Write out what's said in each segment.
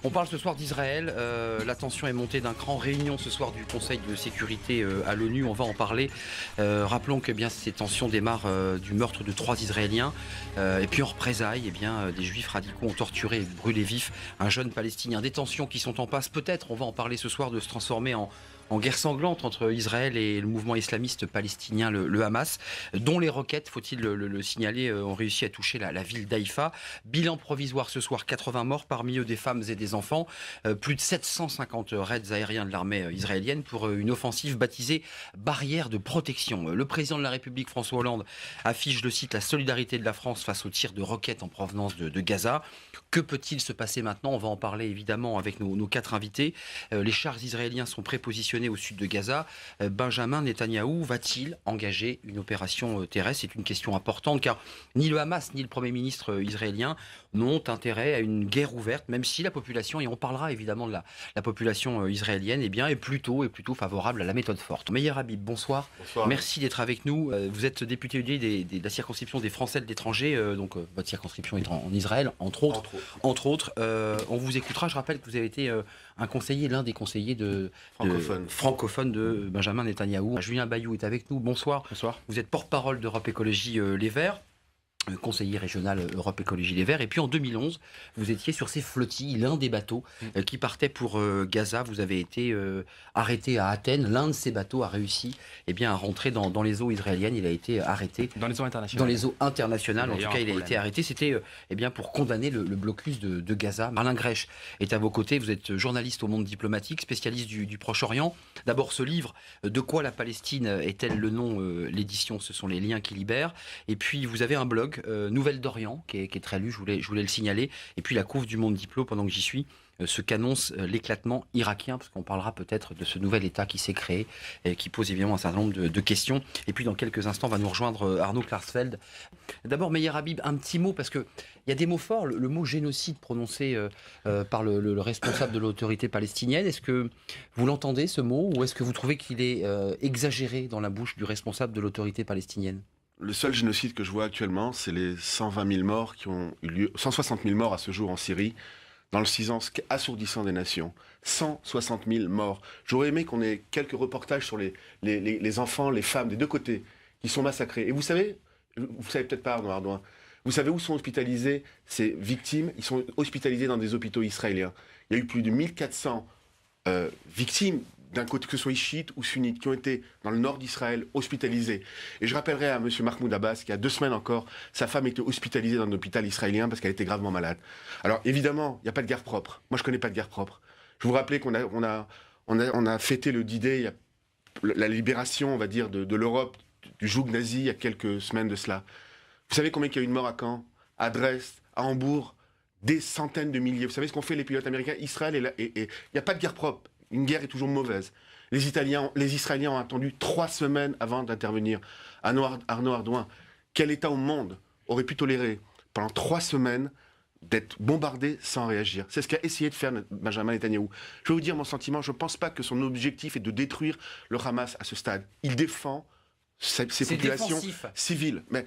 On parle ce soir d'Israël, la tension est montée d'un cran, réunion ce soir du Conseil de sécurité à l'ONU, on va en parler. Rappelons que ces tensions démarrent du meurtre de 3 Israéliens et puis en représailles, des Juifs radicaux ont torturé et brûlé vif un jeune Palestinien. Des tensions qui sont en passe peut-être, on va en parler ce soir, de se transformer en guerre sanglante entre Israël et le mouvement islamiste palestinien, le Hamas, dont les roquettes, faut-il le signaler, ont réussi à toucher la ville d'Haïfa. Bilan provisoire ce soir, 80 morts, parmi eux des femmes et des enfants. Plus de 750 raids aériens de l'armée israélienne pour une offensive baptisée Barrière de protection. Le président de la République, François Hollande, affiche, je cite, la solidarité de la France face aux tirs de roquettes en provenance de Gaza. Que peut-il se passer maintenant? On va en parler évidemment avec nos 4 invités. Les chars israéliens sont prépositionnés au sud de Gaza. Benjamin Netanyahou va-t-il engager une opération terrestre? C'est une question importante car ni le Hamas ni le Premier ministre israélien n'ont intérêt à une guerre ouverte, même si la population, et on parlera évidemment de la population israélienne, est plutôt favorable à la méthode forte. Meyer Habib, bonsoir. Bonsoir. Merci d'être avec nous. Vous êtes député de la circonscription des Français de l'étranger, donc votre circonscription est en Israël, entre autres. On vous écoutera. Je rappelle que vous avez été un conseiller, l'un des conseillers francophone de Benjamin Netanyahou. Julien Bayou est avec nous. Bonsoir. Bonsoir. Vous êtes porte-parole d'Europe Écologie Les Verts, conseiller régional Europe Écologie Les Verts. Et puis en 2011, vous étiez sur ces flottilles, l'un des bateaux qui partait pour Gaza. Vous avez été arrêté à Athènes. L'un de ces bateaux a réussi à rentrer dans les eaux israéliennes. Il a été arrêté. Dans les eaux internationales. Dans les eaux internationales. En tout cas, il a été arrêté. C'était pour condamner le blocus de Gaza. Marlin Grèche est à vos côtés. Vous êtes journaliste au Monde diplomatique, spécialiste du Proche-Orient. D'abord, ce livre, De quoi la Palestine est-elle le nom? L'édition, ce sont les liens qui libèrent. Et puis, vous avez un blog, Nouvelle d'Orient, qui est très lu, je voulais le signaler. Et puis la couve du Monde Diplo, pendant que j'y suis, ce qu'annonce l'éclatement irakien, parce qu'on parlera peut-être de ce nouvel État qui s'est créé, et qui pose évidemment un certain nombre de questions. Et puis dans quelques instants, va nous rejoindre Arnaud Klarsfeld. D'abord, Meyer Habib, un petit mot, parce qu'il y a des mots forts, le mot génocide prononcé par le responsable de l'autorité palestinienne. Est-ce que vous l'entendez, ce mot, ou est-ce que vous trouvez qu'il est exagéré dans la bouche du responsable de l'autorité palestinienne? Le seul génocide que je vois actuellement, c'est les 120 000 morts qui ont eu lieu, 160 000 morts à ce jour en Syrie, dans le silence assourdissant des nations. 160 000 morts. J'aurais aimé qu'on ait quelques reportages sur les enfants, les femmes des deux côtés qui sont massacrés. Et vous savez peut-être pas, Arnaud Ardouin, vous savez où sont hospitalisées ces victimes? Ils sont hospitalisés dans des hôpitaux israéliens. Il y a eu plus de 1400 victimes, d'un côté, que ce soit chiites ou sunnites, qui ont été dans le nord d'Israël hospitalisés. Et je rappellerai à M. Mahmoud Abbas qu'il y a 2 semaines encore, sa femme était hospitalisée dans un hôpital israélien parce qu'elle était gravement malade. Alors évidemment, il n'y a pas de guerre propre. Moi, je ne connais pas de guerre propre. Je vous rappelais qu'on a fêté le D-Day, la libération, on va dire, de l'Europe, du joug nazi, il y a quelques semaines de cela. Vous savez combien il y a eu de morts à Caen, à Dresde, à Hambourg? Des centaines de milliers. Vous savez ce qu'ont fait les pilotes américains? Israël, il n'y a pas de guerre propre. Une guerre est toujours mauvaise. Les Israéliens ont attendu 3 semaines avant d'intervenir. Arnaud Ardouin, quel État au monde aurait pu tolérer pendant 3 semaines d'être bombardé sans réagir? C'est ce qu'a essayé de faire Benjamin Netanyahou. Je vais vous dire mon sentiment, je ne pense pas que son objectif est de détruire le Hamas à ce stade. Il défend ces populations civiles. Mais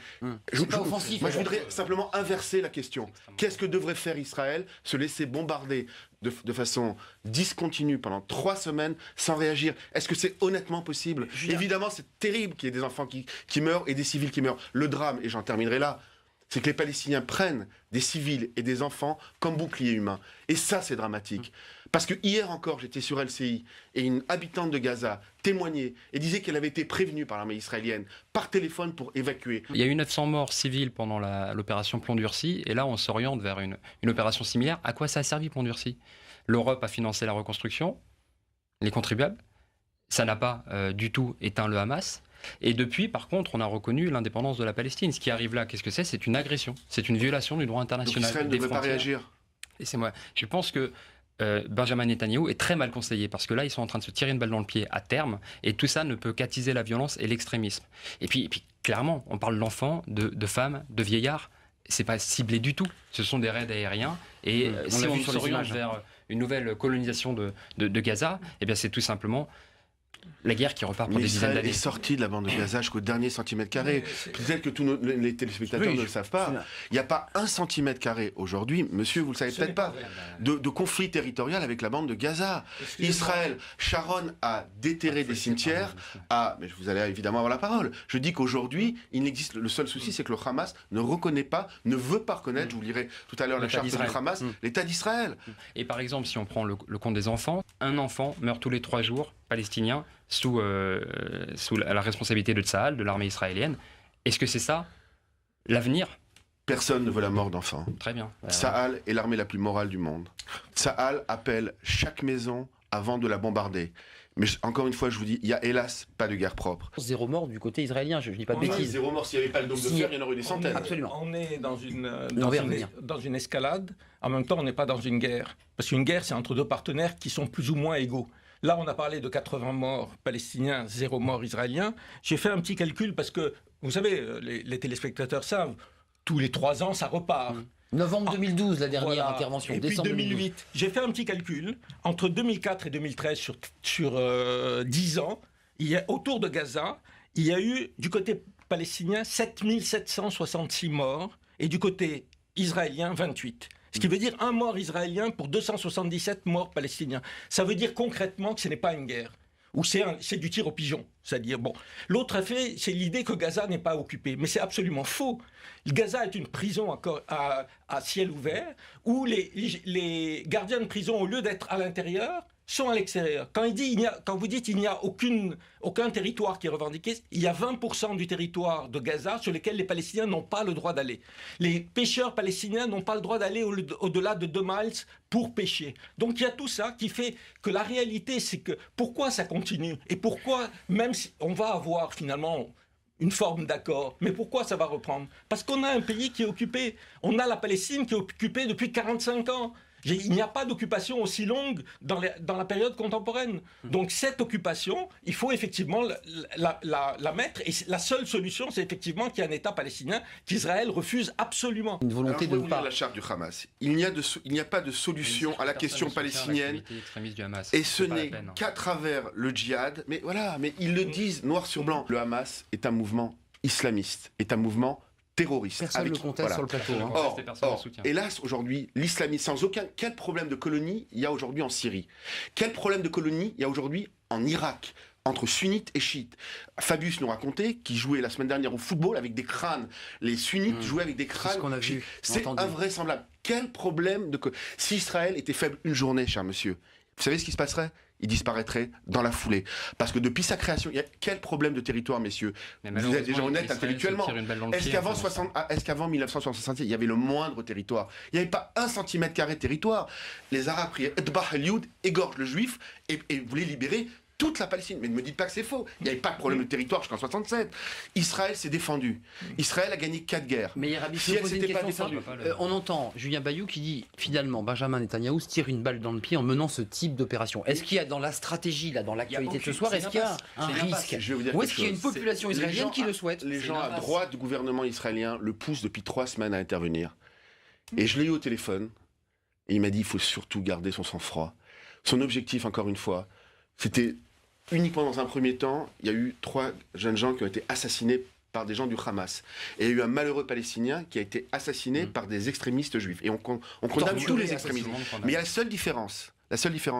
je voudrais simplement inverser la question. Qu'est-ce que devrait faire Israël? Se laisser bombarder de façon discontinue pendant 3 semaines sans réagir? Est-ce que c'est honnêtement possible? Évidemment, c'est terrible qu'il y ait des enfants qui meurent et des civils qui meurent. Le drame, et j'en terminerai là, c'est que les Palestiniens prennent des civils et des enfants comme boucliers humains. Et ça, c'est dramatique. Parce que hier encore, j'étais sur LCI et une habitante de Gaza témoignait et disait qu'elle avait été prévenue par l'armée israélienne par téléphone pour évacuer. Il y a eu 900 morts civils pendant l'opération Plomb Durci, et là on s'oriente vers une opération similaire. À quoi ça a servi Plomb Durci? L'Europe a financé la reconstruction, les contribuables. Ça n'a pas du tout éteint le Hamas. Et depuis, par contre, on a reconnu l'indépendance de la Palestine. Ce qui arrive là, qu'est-ce que c'est? C'est une agression. C'est une violation du droit international. Donc Israël ne devrait pas réagir. Laissez-moi. Je pense que Benjamin Netanyahou est très mal conseillé, parce que là, ils sont en train de se tirer une balle dans le pied à terme, et tout ça ne peut qu'attiser la violence et l'extrémisme. Et puis clairement, on parle d'enfants, de femmes, de vieillards. C'est pas ciblé du tout. Ce sont des raids aériens. Et si on s'oriente vers une nouvelle colonisation de Gaza, eh bien c'est tout simplement La guerre qui repart pour Mais des dizaines Israël d'années. est sorti de la bande de Gaza jusqu'au dernier centimètre carré. Peut-être que tous les téléspectateurs ne le savent pas. Il n'y a pas un centimètre carré aujourd'hui, monsieur, vous le savez peut-être pas, de conflit territorial avec la bande de Gaza. Israël, Sharon a déterré des cimetières. Mais vous allez évidemment avoir la parole. Je dis qu'aujourd'hui, il n'existe. Le seul souci, c'est que le Hamas ne reconnaît pas, ne veut pas reconnaître. Je vous lirai tout à l'heure la charte du Hamas, l'État d'Israël. Et par exemple, si on prend le compte des enfants, un enfant meurt tous les 3 jours, palestinien, sous la responsabilité de Tsahal, de l'armée israélienne. Est-ce que c'est ça l'avenir? Personne ne veut la mort d'enfants. Très bien. Tsahal est l'armée la plus morale du monde. Tsahal appelle chaque maison avant de la bombarder. Mais encore une fois, je vous dis, il n'y a hélas pas de guerre propre. 0 mort du côté israélien, je ne dis pas de bêtises. 0 mort, s'il n'y avait pas le dôme de fer, il y en aurait eu des centaines. Absolument. On est dans une escalade, en même temps on n'est pas dans une guerre. Parce qu'une guerre, c'est entre deux partenaires qui sont plus ou moins égaux. Là, on a parlé de 80 morts palestiniens, 0 morts israéliens. J'ai fait un petit calcul parce que, vous savez, les téléspectateurs savent, tous les 3 ans, ça repart. Novembre 2012, la dernière intervention. Et puis Décembre 2008. J'ai fait un petit calcul. Entre 2004 et 2013, sur 10 ans, autour de Gaza, il y a eu, du côté palestinien, 7766 morts, et du côté israélien, 28. Ce qui veut dire 1 mort israélien pour 277 morts palestiniens. Ça veut dire concrètement que ce n'est pas une guerre. Ou c'est du tir au pigeon. C'est-à-dire, bon. L'autre effet, c'est l'idée que Gaza n'est pas occupé. Mais c'est absolument faux. Gaza est une prison à ciel ouvert où les gardiens de prison, au lieu d'être à l'intérieur, sont à l'extérieur. Quand vous dites qu'il n'y a aucun territoire qui est revendiqué, il y a 20% du territoire de Gaza sur lequel les Palestiniens n'ont pas le droit d'aller. Les pêcheurs palestiniens n'ont pas le droit d'aller au-delà de 2 miles pour pêcher. Donc il y a tout ça qui fait que la réalité, c'est que pourquoi ça continue et pourquoi, même si on va avoir finalement une forme d'accord, mais pourquoi ça va reprendre? Parce qu'on a un pays qui est occupé. On a la Palestine qui est occupée depuis 45 ans. Il n'y a pas d'occupation aussi longue dans la période contemporaine. Donc cette occupation, il faut effectivement la mettre. Et la seule solution, c'est effectivement qu'il y ait un État palestinien qu'Israël refuse absolument. Une volonté de pas. La charte du Hamas. Il n'y a pas de solution à la question palestinienne. Et ce n'est qu'à travers le djihad. Mais voilà, mais ils le disent noir sur blanc. Le Hamas est un mouvement islamiste, est un mouvement terroriste. Personne ne le conteste sur le plateau. Or, hélas, aujourd'hui, l'islamisme, quel problème de colonie il y a aujourd'hui en Syrie? Quel problème de colonie il y a aujourd'hui en Irak? Entre sunnites et chiites. Fabius nous racontait qu'il jouait la semaine dernière au football avec des crânes. Les sunnites jouaient avec des crânes. C'est ce qu'on a vu. C'est invraisemblable. Quel problème de... Si Israël était faible une journée, cher monsieur, vous savez ce qui se passerait? Il disparaîtrait dans la foulée. Parce que depuis sa création, il y a quel problème de territoire, messieurs? Vous êtes déjà honnête intellectuellement. Est-ce qu'avant 1967, il y avait le moindre territoire? Il n'y avait pas 1 centimètre carré de territoire. Les Arabes criaient Edbah el-Youd, égorge le juif, et voulaient libérer toute la Palestine. Mais ne me dites pas que c'est faux. Il n'y avait pas de problème de territoire jusqu'en 67. Israël s'est défendu. Israël a gagné 4 guerres. Mais si elle s'était pas défendue, on entend Julien Bayou qui dit finalement Benjamin Netanyahou se tire une balle dans le pied en menant ce type d'opération. Est-ce qu'il y a dans la stratégie, là, dans l'actualité de ce soir, est-ce qu'il y a un risque? Ou est-ce qu'il y a une population israélienne qui le souhaite? Les gens à droite du gouvernement israélien le poussent depuis 3 semaines à intervenir. Et je l'ai eu au téléphone. Et il m'a dit il faut surtout garder son sang-froid. Son objectif, encore une fois, c'était uniquement dans un premier temps, il y a eu 3 jeunes gens qui ont été assassinés par des gens du Hamas. Et il y a eu un malheureux Palestinien qui a été assassiné par des extrémistes juifs. Et on condamne tous les extrémistes. Mais il y a la seule différence,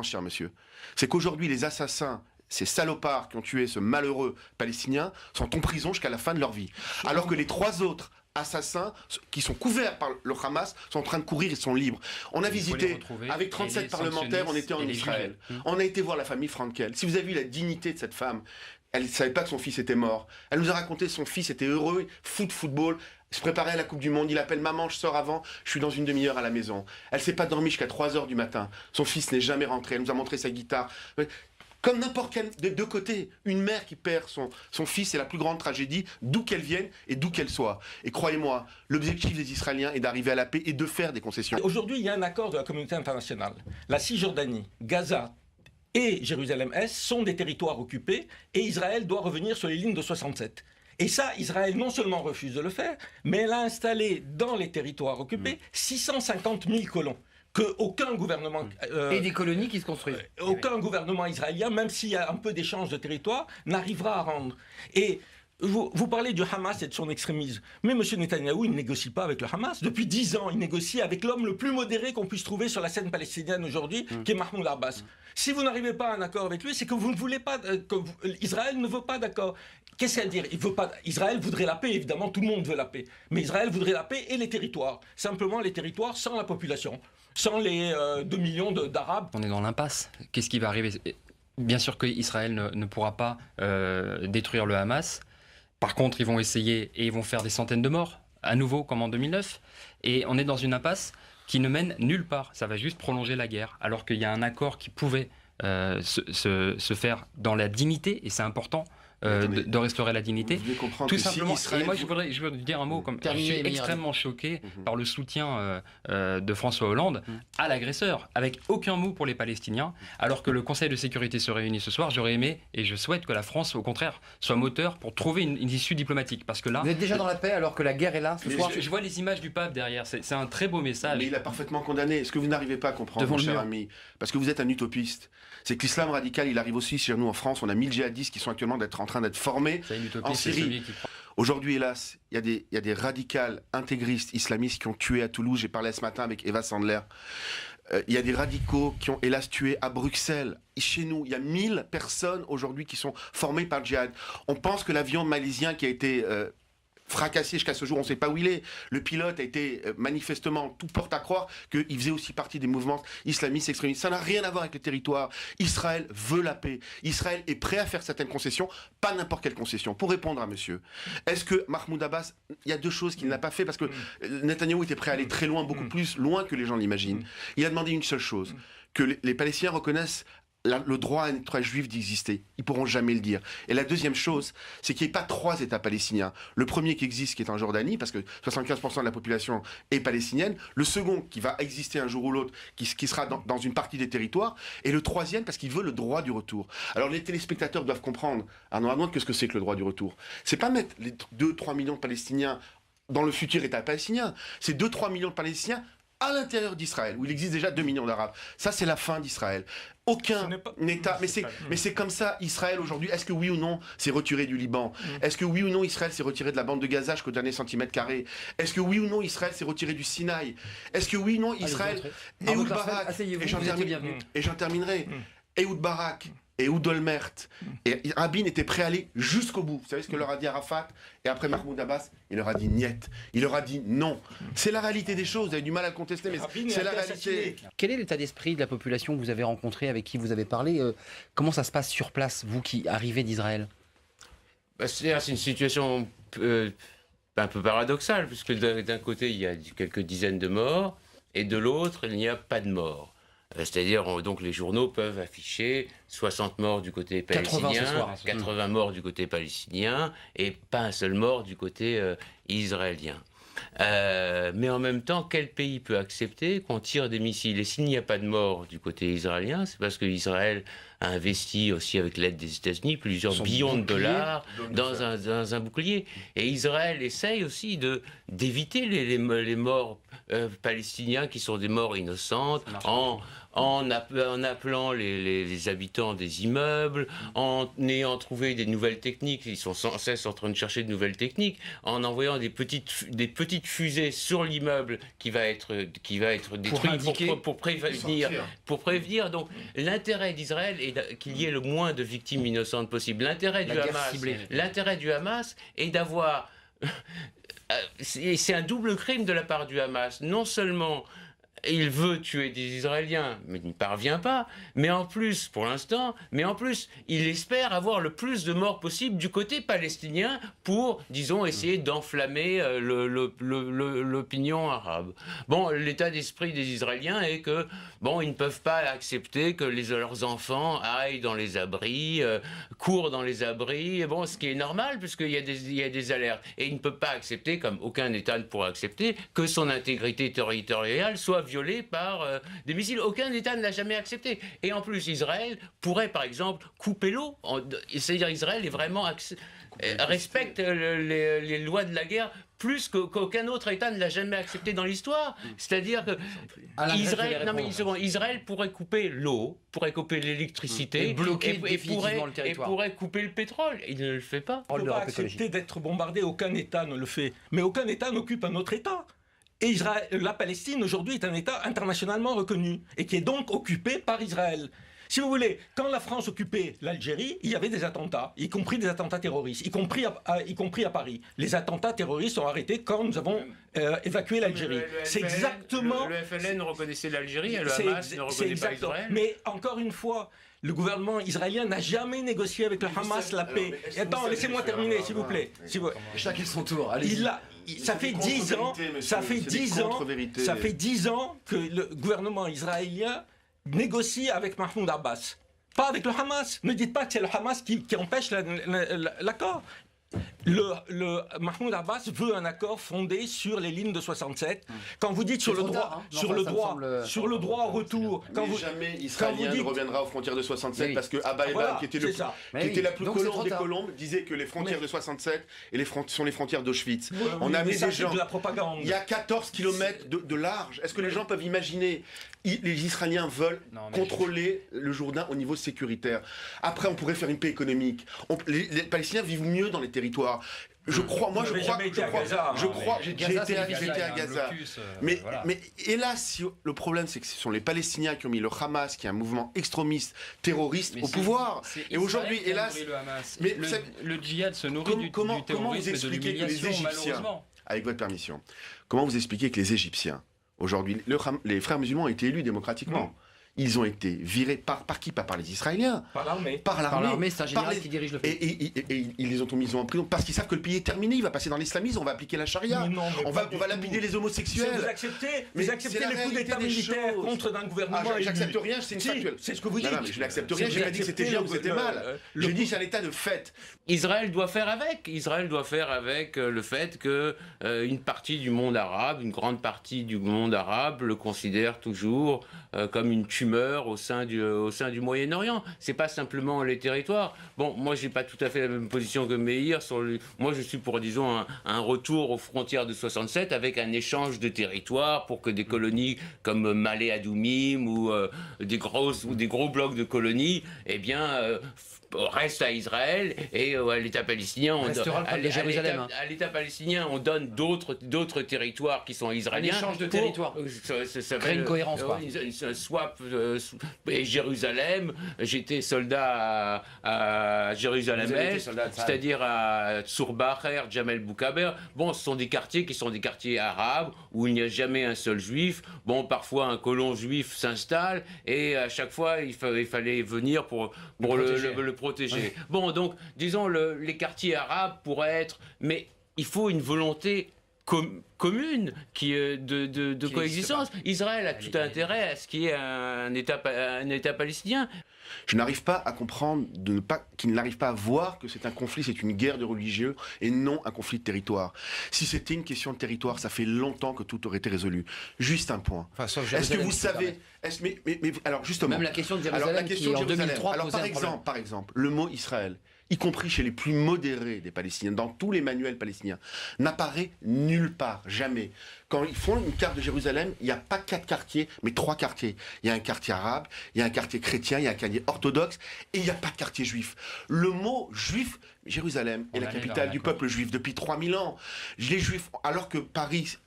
cher monsieur, c'est qu'aujourd'hui les assassins, ces salopards qui ont tué ce malheureux Palestinien, sont en prison jusqu'à la fin de leur vie. Alors que les 3 autres assassins qui sont couverts par le Hamas sont en train de courir et sont libres. On a visité, avec 37 parlementaires, on était en Israël. On a été voir la famille Frankel. Si vous avez vu la dignité de cette femme, elle ne savait pas que son fils était mort. Elle nous a raconté que son fils était heureux, football, se préparait à la Coupe du Monde. Il appelle maman, je sors avant, je suis dans une demi-heure à la maison. Elle ne s'est pas dormie jusqu'à 3h du matin. Son fils n'est jamais rentré. Elle nous a montré sa guitare. Comme n'importe quel des deux côtés, une mère qui perd son fils, c'est la plus grande tragédie, d'où qu'elle vienne et d'où qu'elle soit. Et croyez-moi, l'objectif des Israéliens est d'arriver à la paix et de faire des concessions. Aujourd'hui, il y a un accord de la communauté internationale. La Cisjordanie, Gaza et Jérusalem-Est sont des territoires occupés et Israël doit revenir sur les lignes de 67. Et ça, Israël non seulement refuse de le faire, mais elle a installé dans les territoires occupés 650 000 colons. qu'aucun gouvernement... Et des colonies qui se construisent. Aucun gouvernement israélien, même s'il y a un peu d'échange de territoire, n'arrivera à rendre. Et vous parlez du Hamas et de son extrémisme. Mais M. Netanyahou, il ne négocie pas avec le Hamas. Depuis 10 ans, il négocie avec l'homme le plus modéré qu'on puisse trouver sur la scène palestinienne aujourd'hui, qui est Mahmoud Abbas. Si vous n'arrivez pas à un accord avec lui, c'est que vous ne voulez pas... Israël ne veut pas d'accord. Qu'est-ce qu'elle dit? Israël voudrait la paix, évidemment, tout le monde veut la paix. Mais Israël voudrait la paix et les territoires. Simplement les territoires sans la population. Sans les 2 millions d'Arabes. On est dans l'impasse. Qu'est-ce qui va arriver? Bien sûr qu'Israël ne pourra pas détruire le Hamas. Par contre, ils vont essayer et ils vont faire des centaines de morts, à nouveau comme en 2009. Et on est dans une impasse qui ne mène nulle part. Ça va juste prolonger la guerre. Alors qu'il y a un accord qui pouvait se faire dans la dignité, et c'est important. De restaurer la dignité. Tout simplement. Et moi, je voudrais dire un mot. Je suis extrêmement choqué par le soutien de François Hollande à l'agresseur, avec aucun mot pour les Palestiniens, alors que le Conseil de sécurité se réunit ce soir. J'aurais aimé et je souhaite que la France, au contraire, soit moteur pour trouver une issue diplomatique. Parce que là, vous êtes déjà dans la paix alors que la guerre est là ce soir. Je vois les images du pape derrière. C'est un très beau message. Mais il a parfaitement condamné. Est-ce que vous n'arrivez pas à comprendre, mon cher ami? Parce que vous êtes un utopiste. C'est que l'islam radical, il arrive aussi chez nous en France. On a 1000 djihadistes qui sont actuellement en train d'être formés en Syrie. Aujourd'hui, hélas, il y a des radicals intégristes islamistes qui ont tué à Toulouse. J'ai parlé ce matin avec Eva Sandler. Il y a des radicaux qui ont hélas tué à Bruxelles. Et chez nous, il y a 1000 personnes aujourd'hui qui sont formées par le djihad. On pense que l'avion malaisien qui a été fracassé jusqu'à ce jour, on ne sait pas où il est. Le pilote a été manifestement, tout porte à croire qu'il faisait aussi partie des mouvements islamistes extrémistes. Ça n'a rien à voir avec le territoire. Israël veut la paix. Israël est prêt à faire certaines concessions, pas n'importe quelle concession. Pour répondre à monsieur, est-ce que Mahmoud Abbas, il y a deux choses qu'il n'a pas fait, parce que Netanyahou était prêt à aller très loin, beaucoup plus loin que les gens l'imaginent. Il a demandé une seule chose, que les Palestiniens reconnaissent le droit à un État juif d'exister. Ils ne pourront jamais le dire. Et la deuxième chose, c'est qu'il n'y ait pas 3 États palestiniens. Le premier qui existe, qui est en Jordanie, parce que 75% de la population est palestinienne. Le second, qui va exister un jour ou l'autre, qui sera dans une partie des territoires. Et le troisième, parce qu'il veut le droit du retour. Alors les téléspectateurs doivent comprendre, Arnaud Arnaud, qu'est-ce que c'est que le droit du retour? C'est pas mettre les 2-3 millions de Palestiniens dans le futur État palestinien. C'est 2-3 millions de Palestiniens à l'intérieur d'Israël, où il existe déjà 2 millions d'Arabes. Ça, c'est la fin d'Israël. Aucun État... Mais c'est comme ça, Israël, aujourd'hui. Est-ce que oui ou non, c'est retiré du Liban? Est-ce que oui ou non, Israël s'est retiré de la bande de Gaza jusqu'au dernier centimètre carré? Est-ce que oui ou non, Israël s'est retiré du Sinaï? Est-ce que oui ou non, Israël... Ehud Barak, et j'en terminerai. Ehud Barak et Ehud Olmert et Rabin étaient prêts à aller jusqu'au bout. Vous savez ce que leur a dit Arafat? Et après Mahmoud Abbas, il leur a dit niet. Il leur a dit non. C'est la réalité des choses. Vous avez du mal à le contester, mais c'est la réalité. Quel est l'état d'esprit de la population que vous avez rencontrée, avec qui vous avez parlé? Comment ça se passe sur place, vous qui arrivez d'Israël? C'est une situation un peu paradoxale, puisque d'un côté, il y a quelques dizaines de morts, et de l'autre, il n'y a pas de morts. C'est-à-dire, donc, les journaux peuvent afficher 60 morts du côté palestinien, 80 morts du côté palestinien, et pas un seul mort du côté israélien. Mais en même temps, quel pays peut accepter qu'on tire des missiles? Et s'il n'y a pas de mort du côté israélien, c'est parce qu'Israël a investi aussi, avec l'aide des États-Unis, plusieurs billions de dollars dans un bouclier. Et Israël essaye aussi d'éviter les morts palestiniens qui sont des morts innocentes en appelant les habitants des immeubles, en ayant trouvé des nouvelles techniques. Ils sont sans cesse en train de chercher de nouvelles techniques, en envoyant des petites fusées sur l'immeuble qui va être détruit pour prévenir. Donc l'intérêt d'Israël est qu'il y ait le moins de victimes innocentes possible. L'intérêt du Hamas est d'avoir... C'est un double crime de la part du Hamas. Non seulement il veut tuer des Israéliens, mais il n'y parvient pas. Mais en plus, pour l'instant, il espère avoir le plus de morts possible du côté palestinien pour, disons, essayer d'enflammer l'opinion arabe. Bon, l'état d'esprit des Israéliens est que, bon, ils ne peuvent pas accepter que leurs enfants aillent dans les abris, courent dans les abris, bon, ce qui est normal, puisqu'il y a des alertes. Et ils ne peuvent pas accepter, comme aucun État ne pourra accepter, que son intégrité territoriale soit violée par des missiles. Aucun État ne l'a jamais accepté. Et en plus, Israël pourrait, par exemple, couper l'eau. C'est-à-dire Israël est vraiment respecte les lois de la guerre plus qu'aucun autre État ne l'a jamais accepté dans l'histoire. C'est-à-dire que Israël pourrait couper l'eau, pourrait couper l'électricité, et bloquer et définitivement le territoire. pourrait couper le pétrole. Il ne le fait pas. On ne peut pas accepter d'être bombardé, aucun État ne le fait. Mais aucun État n'occupe un autre État. Et la Palestine, aujourd'hui, est un État internationalement reconnu, et qui est donc occupé par Israël. Si vous voulez, quand la France occupait l'Algérie, il y avait des attentats, y compris des attentats terroristes, y compris à Paris. Les attentats terroristes sont arrêtés quand nous avons évacué l'Algérie. C'est exactement... Le FLN reconnaissait l'Algérie et le Hamas ne reconnaît pas Israël. Mais encore une fois, le gouvernement israélien n'a jamais négocié avec le Hamas la paix. Attends, laissez-moi terminer, s'il vous plaît. Chacun son tour, allez. Ça fait 10 ans, ça fait 10 ans que le gouvernement israélien négocie avec Mahmoud Abbas. Pas avec le Hamas. Ne dites pas que c'est le Hamas qui empêche l'accord. Mahmoud Abbas veut un accord fondé sur les lignes de 67. Quand vous dites sur le droit au retour, jamais Israélien ne reviendra aux frontières de 67 parce que Abba Eban, qui était la plus colombe des colombes, disait que les frontières de 67 sont les frontières d'Auschwitz. On a amené des gens. De la propagande. Il y a 14 km de large. Est-ce que les gens peuvent imaginer? Les Israéliens veulent contrôler le Jourdain au niveau sécuritaire. Après, on pourrait faire une paix économique. Les Palestiniens vivent mieux dans les territoires. J'ai été à Gaza. Mais hélas, le problème, c'est que ce sont les Palestiniens qui ont mis le Hamas, qui est un mouvement extrémiste, terroriste, au pouvoir. Et aujourd'hui, hélas, le djihad se nourrit du terrorisme et de l'humiliation, malheureusement. Avec votre permission, comment vous expliquez que les Égyptiens, aujourd'hui, les frères musulmans ont été élus démocratiquement. Ils ont été virés par qui? Pas par les Israéliens. Par l'armée. Par l'armée, c'est un général qui dirige le pays. Et ils les ont mis en prison parce qu'ils savent que le pays est terminé. Il va passer dans l'islamisme, on va appliquer la charia. On va lapider les homosexuels. Vous acceptez les coups d'État militaires contre un gouvernement. J'accepte rien, c'est une factuelle. C'est ce que vous dites. Non, mais je n'accepte rien, j'ai pas dit que c'était bien ou que c'était mal. J'ai dit que c'est un état de fait. Israël doit faire avec. Israël doit faire avec le fait que une partie du monde arabe, une grande partie du monde arabe, le considère toujours comme une tumeur au sein du Moyen-Orient. C'est pas simplement les territoires. Bon, moi j'ai pas tout à fait la même position que Meir. Moi je suis pour, disons, un retour aux frontières de 67 avec un échange de territoires pour que des colonies comme Malé Adoumim ou des gros blocs de colonies, eh bien reste à Israël et à l'État palestinien. À l'État palestinien, on donne d'autres territoires qui sont israéliens. Un échange de territoires. Ça crée une cohérence, quoi. Un swap. Et Jérusalem, j'étais soldat à Jérusalem-Est, c'est-à-dire à Tsurbacher, Jamel Boukaber. Bon, ce sont des quartiers qui sont des quartiers arabes où il n'y a jamais un seul juif. Bon, parfois un colon juif s'installe et à chaque fois il fallait venir pour le protéger. Ouais. Bon, donc, disons, les quartiers arabes pourraient être... Mais il faut une volonté commune de coexistence. Israël a tout intérêt à ce qu'il y ait un État palestinien. Je n'arrive pas à comprendre qu'ils n'arrivent pas à voir que c'est un conflit, c'est une guerre de religieux et non un conflit de territoire. Si c'était une question de territoire, ça fait longtemps que tout aurait été résolu. Juste un point. Enfin, est-ce que vous savez... alors justement... Même la question de Jérusalem qui en 2003 alors par exemple, le mot Israël, y compris chez les plus modérés des Palestiniens, dans tous les manuels palestiniens, n'apparaît nulle part, jamais. Quand ils font une carte de Jérusalem, il n'y a pas 4 quartiers, mais 3 quartiers. Il y a un quartier arabe, il y a un quartier chrétien, il y a un quartier orthodoxe, et il n'y a pas de quartier juif. Le mot juif, Jérusalem est la capitale du peuple juif depuis 3000 ans. Les juifs, alors que Paris...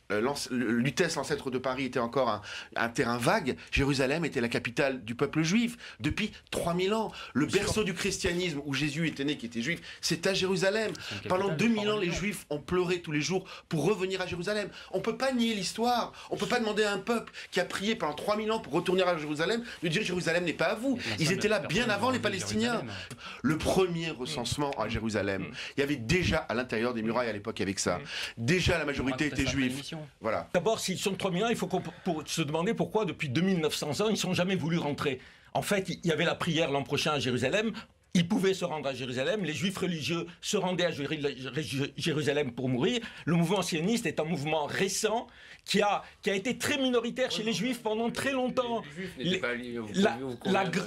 Lutèce, l'ancêtre de Paris, était encore un terrain vague. Jérusalem était la capitale du peuple juif depuis 3000 ans. Le berceau du christianisme où Jésus était né, qui était juif, c'est à Jérusalem. Pendant 2000 ans, les juifs ont pleuré tous les jours pour revenir à Jérusalem. On ne peut pas nier l'histoire. On ne peut pas demander à un peuple qui a prié pendant 3000 ans pour retourner à Jérusalem de dire Jérusalem n'est pas à vous. Ils étaient là bien avant les Palestiniens. Le premier recensement à Jérusalem, il y avait déjà à l'intérieur des murailles à l'époque avec ça. Déjà la majorité était juive. Voilà. D'abord, s'ils sont 3000 ans, il faut se demander pourquoi, depuis 2900 ans, ils ne sont jamais voulu rentrer. En fait, il y avait la prière l'an prochain à Jérusalem. ils pouvaient se rendre à Jérusalem, les juifs religieux se rendaient à Jérusalem pour mourir. Le mouvement sioniste est un mouvement récent qui a été très minoritaire chez les juifs pendant très longtemps. Les juifs n'étaient pas libres.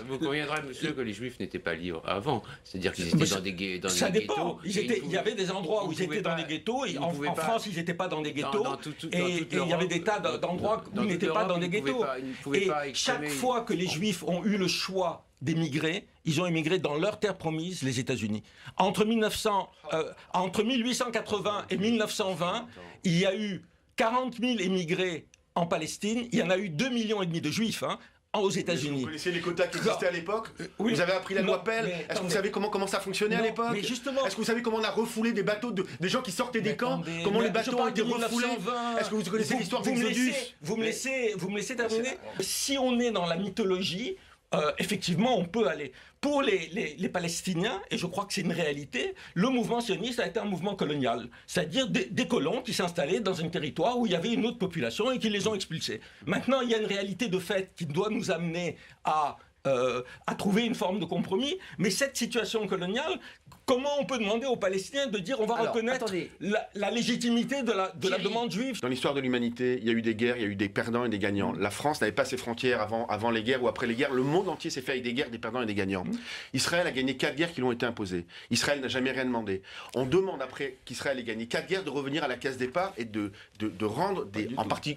Vous conviendrez, monsieur, que les juifs n'étaient pas libres avant. C'est-à-dire qu'ils étaient dans des ghettos. Ça dépend. Il y avait des endroits où ils étaient dans des ghettos. Et en France, ils n'étaient pas dans des ghettos. Et il y avait des tas d'endroits où ils n'étaient pas dans des ghettos. Et chaque fois que les juifs ont eu le choix d'émigrer, ils ont émigré dans leur terre promise, les États-Unis. Entre 1880 et 1920, il y a eu 40 000 émigrés en Palestine. Il y en a eu 2,5 millions de juifs aux États-Unis. Vous connaissez les quotas qui existaient à l'époque? Oui. Vous avez appris la loi Pell? Est-ce que vous savez comment ça fonctionnait à l'époque? Justement. Est-ce que vous savez comment on a refoulé des bateaux des gens qui sortaient des camps? Comment les bateaux ont été refoulés? Est-ce que vous connaissez l'histoire d'Exodus? Vous me laissez terminer? Si on est dans la mythologie, effectivement, on peut aller. Pour les Palestiniens, et je crois que c'est une réalité, le mouvement sioniste a été un mouvement colonial. C'est-à-dire des colons qui s'installaient dans un territoire où il y avait une autre population et qui les ont expulsés. Maintenant, il y a une réalité de fait qui doit nous amener à trouver une forme de compromis. Mais cette situation coloniale, comment on peut demander aux Palestiniens de dire on va reconnaître la légitimité de la demande juive? Dans l'histoire de l'humanité, il y a eu des guerres, il y a eu des perdants et des gagnants. La France n'avait pas ses frontières avant les guerres ou après les guerres. Le monde entier s'est fait avec des guerres, des perdants et des gagnants. Israël a gagné 4 guerres qui lui ont été imposées. Israël n'a jamais rien demandé. On demande après qu'Israël ait gagné 4 guerres de revenir à la case départ et de rendre,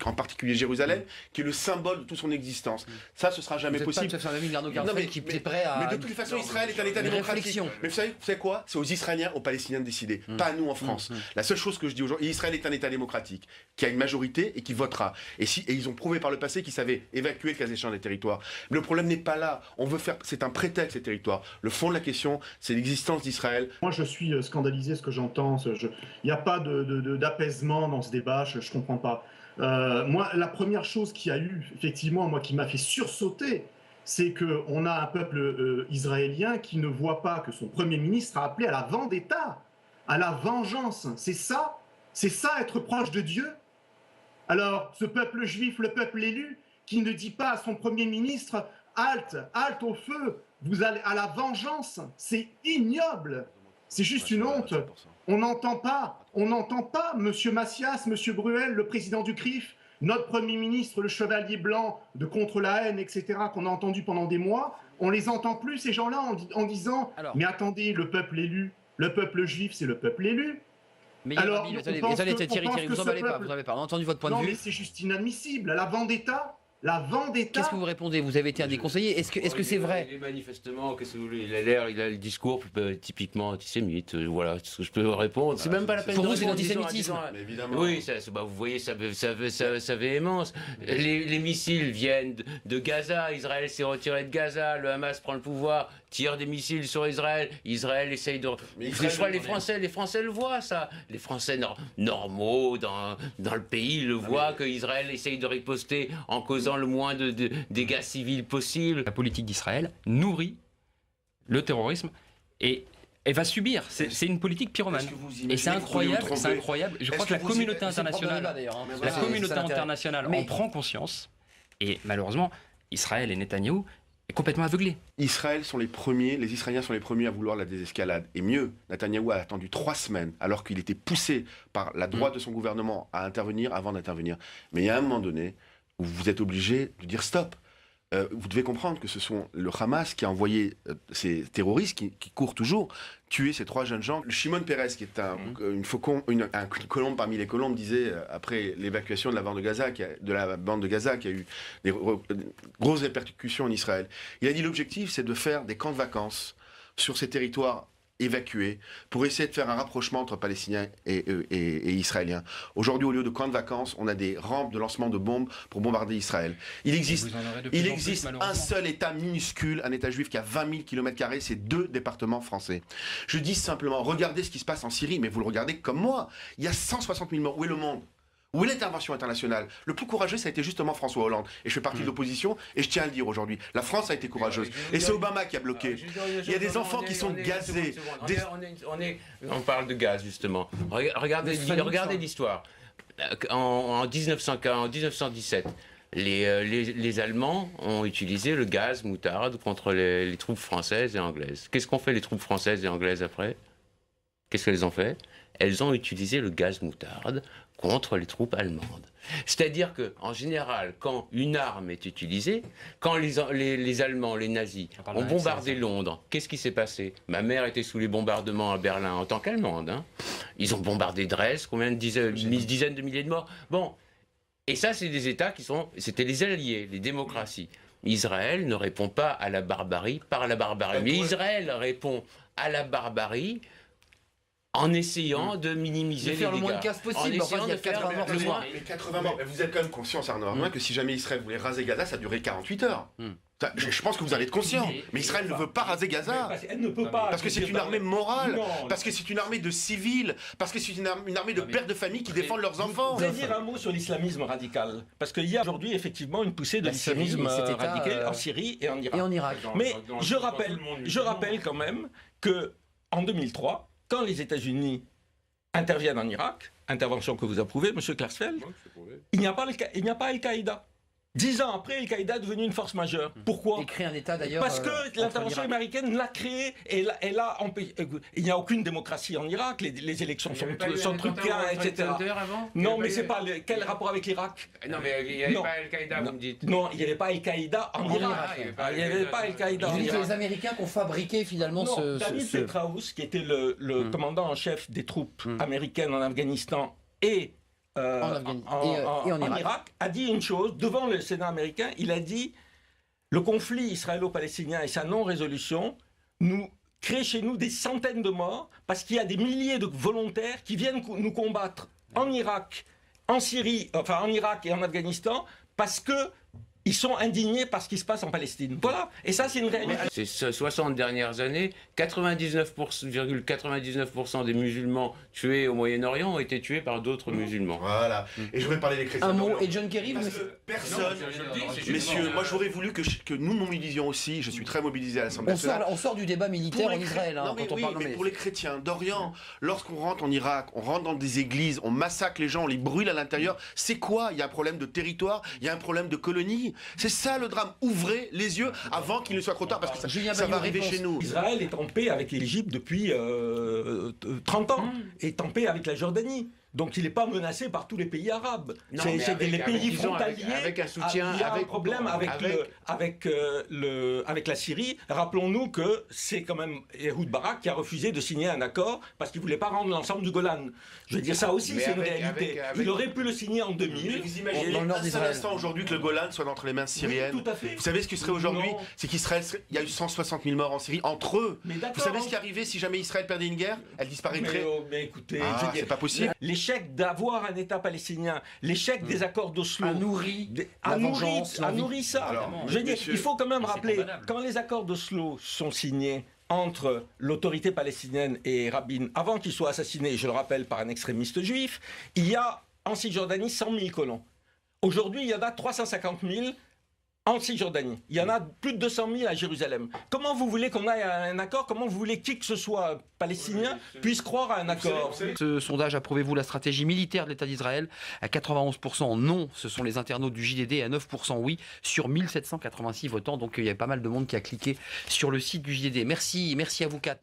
en particulier Jérusalem, qui est le symbole de toute son existence. Ça, ce sera jamais possible. Mais de toute façon, Israël est un État démocratique. Mais vous savez quoi? C'est aux Israéliens, aux Palestiniens de décider, pas à nous en France. La seule chose que je dis aujourd'hui, Israël est un État démocratique qui a une majorité et qui votera. Et ils ont prouvé par le passé qu'ils savaient évacuer le cas échéant des territoires. Mais le problème n'est pas là. C'est un prétexte, ces territoires. Le fond de la question, c'est l'existence d'Israël. Moi, je suis scandalisé ce que j'entends. Il n'y a pas d'apaisement dans ce débat. Je ne comprends pas. Moi, la première chose qui a eu, effectivement, qui m'a fait sursauter, c'est qu'on a un peuple israélien qui ne voit pas que son Premier ministre a appelé à la vendetta, à la vengeance. C'est ça être proche de Dieu? Alors, ce peuple juif, le peuple élu, qui ne dit pas à son Premier ministre « Halte, halte au feu, vous allez à la vengeance », c'est ignoble. C'est juste une honte. On n'entend pas M. Macias, M. Bruel, le président du CRIF, notre Premier ministre, le chevalier blanc de contre la haine, etc., qu'on a entendu pendant des mois, on les entend plus, ces gens-là, en disant « Mais attendez, le peuple élu, le peuple juif, c'est le peuple élu ». Mais alors, attendez, Thierry, vous emballez pas, on a entendu votre point de vue. Non, mais c'est juste inadmissible. La vendetta. Qu'est-ce que vous répondez? Vous avez été un des conseillers. Est-ce que c'est vrai? Il est manifestement, qu'est-ce que vous voulez, il a le discours typiquement antisémite. Voilà ce que je peux répondre. C'est même pas la peine. Pour vous, c'est l'antisémitisme. Oui, vous voyez sa véhémence. Les missiles viennent de Gaza. Israël s'est retiré de Gaza. Le Hamas prend le pouvoir, tire des missiles sur Israël. Israël essaye de. Je crois les Français le voient, ça. Les Français normaux dans le pays le voient que Israël essaye de riposter en causant le moins de dégâts civils possible. La politique d'Israël nourrit le terrorisme et elle va subir. C'est une politique pyromane. Et c'est incroyable. Je crois que la communauté internationale en prend conscience. Et malheureusement, Israël et Netanyahou est complètement aveuglé. Les Israéliens sont les premiers à vouloir la désescalade. Et mieux, Netanyahou a attendu 3 semaines, alors qu'il était poussé par la droite de son gouvernement à intervenir avant d'intervenir. Mais il y a un moment donné où vous êtes obligé de dire stop. Vous devez comprendre que ce sont le Hamas qui a envoyé ces terroristes qui courent toujours tuer ces 3 jeunes gens. Le Shimon Peres, qui est une colombe parmi les colombes, disait après l'évacuation de la bande de Gaza, qui a eu des grosses répercussions en Israël. Il a dit l'objectif, c'est de faire des camps de vacances sur ces territoires évacués pour essayer de faire un rapprochement entre Palestiniens et Israéliens. Aujourd'hui, au lieu de camps de vacances, on a des rampes de lancement de bombes pour bombarder Israël. Il existe un seul État minuscule, un État juif qui a 20 000 km², c'est 2 départements français. Je dis simplement, regardez ce qui se passe en Syrie, mais vous le regardez comme moi. Il y a 160 000 morts. Où est le monde ? Où est l'intervention internationale? Le plus courageux, ça a été justement François Hollande. Et je fais partie de l'opposition, et je tiens à le dire aujourd'hui. La France a été courageuse. Et c'est Obama qui a bloqué. Il y a des enfants qui sont gazés. On parle de gaz, justement. Regardez l'histoire. En 1917, Les Allemands ont utilisé le gaz moutarde contre les troupes françaises et anglaises. Qu'est-ce qu'ont fait les troupes françaises et anglaises après? Qu'est-ce qu'elles ont fait? Elles ont utilisé le gaz moutarde contre les troupes allemandes. C'est-à-dire qu'en général, quand une arme est utilisée, quand les Allemands, les nazis, ont bombardé Londres, qu'est-ce qui s'est passé? Ma mère était sous les bombardements à Berlin en tant qu'Allemande. Hein. Ils ont bombardé Dresde, combien de dizaines de milliers de morts. Bon, et ça, c'est des États c'était les alliés, les démocraties. Israël ne répond pas à la barbarie par la barbarie. Mais Israël répond à la barbarie en essayant de minimiser les dégâts. De faire le moins de casse possible. En essayant de faire le moins. Les 80 morts. Mais vous êtes quand même conscient, Arnaud Arnoin, que si jamais Israël voulait raser Gaza, ça durait 48 heures. Je pense que vous en êtes conscient. Mais Israël ne veut pas raser Gaza. Elle ne peut pas. Parce que c'est une armée morale. Parce que c'est une armée de civils. Parce que c'est une armée de pères de famille qui défendent leurs enfants. Vous allez dire un mot sur l'islamisme radical. Parce qu'il y a aujourd'hui effectivement une poussée de l'islamisme radical en Syrie et en Irak. Et en Irak. Mais je rappelle quand même que en 2003, quand les États-Unis interviennent en Irak, intervention que vous approuvez, M. Klarsfeld, il n'y a pas Al-Qaïda. 10 ans après, Al-Qaïda est devenu une force majeure. Pourquoi? Et créer un État d'ailleurs. Parce que l'intervention américaine l'a créé et l'a empêché. Il n'y a aucune démocratie en Irak, les élections sont truquées, etc. Non, mais c'est pas. Quel rapport avec l'Irak? Non, mais il n'y avait pas Al-Qaïda, vous me dites. Non, il n'y avait pas Al-Qaïda en Irak. Il n'y avait pas Al-Qaïda en Irak. C'est les Américains qui ont fabriqué finalement David Petraeus, qui était le commandant en chef des troupes américaines en Afghanistan et en Irak, a dit une chose devant le Sénat américain. Il a dit le conflit israélo-palestinien et sa non-résolution nous crée chez nous des centaines de morts parce qu'il y a des milliers de volontaires qui viennent nous combattre en Irak, en Syrie, enfin en Irak et en Afghanistan parce que ils sont indignés par ce qui se passe en Palestine. Voilà. Et ça, c'est une réalité. Ces 60 dernières années, 99,99% des musulmans tués au Moyen-Orient ont été tués par d'autres musulmans. Voilà. Et je voudrais parler des chrétiens. Un mot. Et John Kerry, parce que personne. Messieurs, moi j'aurais voulu que nous nous mobilisions aussi. Je suis très mobilisé à l'Assemblée nationale. On sort du débat militaire en Israël. Non, mais oui, mais pour les chrétiens d'Orient, lorsqu'on rentre en Irak, on rentre dans des églises, on massacre les gens, on les brûle à l'intérieur. C'est quoi? Il y a un problème de territoire, il y a un problème de colonie. C'est ça le drame. Ouvrez les yeux avant qu'il ne soit trop tard, parce que ça va arriver chez nous. Israël est en paix avec l'Égypte depuis 30 ans, est en paix avec la Jordanie. Donc il n'est pas menacé par tous les pays arabes. C'est les pays frontaliers. Avec un soutien. Il y a un problème avec la Syrie. Rappelons-nous que c'est quand même Ehud Barak qui a refusé de signer un accord parce qu'il ne voulait pas rendre l'ensemble du Golan. Je veux dire, ça aussi, c'est une réalité. Il aurait pu le signer en 2000. Vous imaginez un seul instant aujourd'hui que le Golan soit entre les mains syriennes? Oui, tout à fait. Vous savez ce qui serait aujourd'hui? C'est qu'Israël, il y a eu 160 000 morts en Syrie entre eux. Vous savez ce qui arriverait si jamais Israël perdait une guerre? Elle disparaîtrait. Mais écoutez, c'est pas possible. L'échec d'avoir un État palestinien, l'échec des accords d'Oslo a nourri ça. Alors, je veux dire, il faut quand même rappeler, quand les accords d'Oslo sont signés entre l'autorité palestinienne et Rabin, avant qu'il soit assassiné, je le rappelle, par un extrémiste juif, il y a en Cisjordanie 100 000 colons. Aujourd'hui, il y en a 350 000 en Cisjordanie. Il y en a plus de 200 000 à Jérusalem. Comment vous voulez qu'on aille à un accord? Comment vous voulez qui que ce soit palestinien puisse croire à un accord? Ce sondage, approuvez-vous la stratégie militaire de l'État d'Israël? À 91% non, ce sont les internautes du JDD, à 9% oui, sur 1786 votants. Donc il y a pas mal de monde qui a cliqué sur le site du JDD. Merci à vous quatre.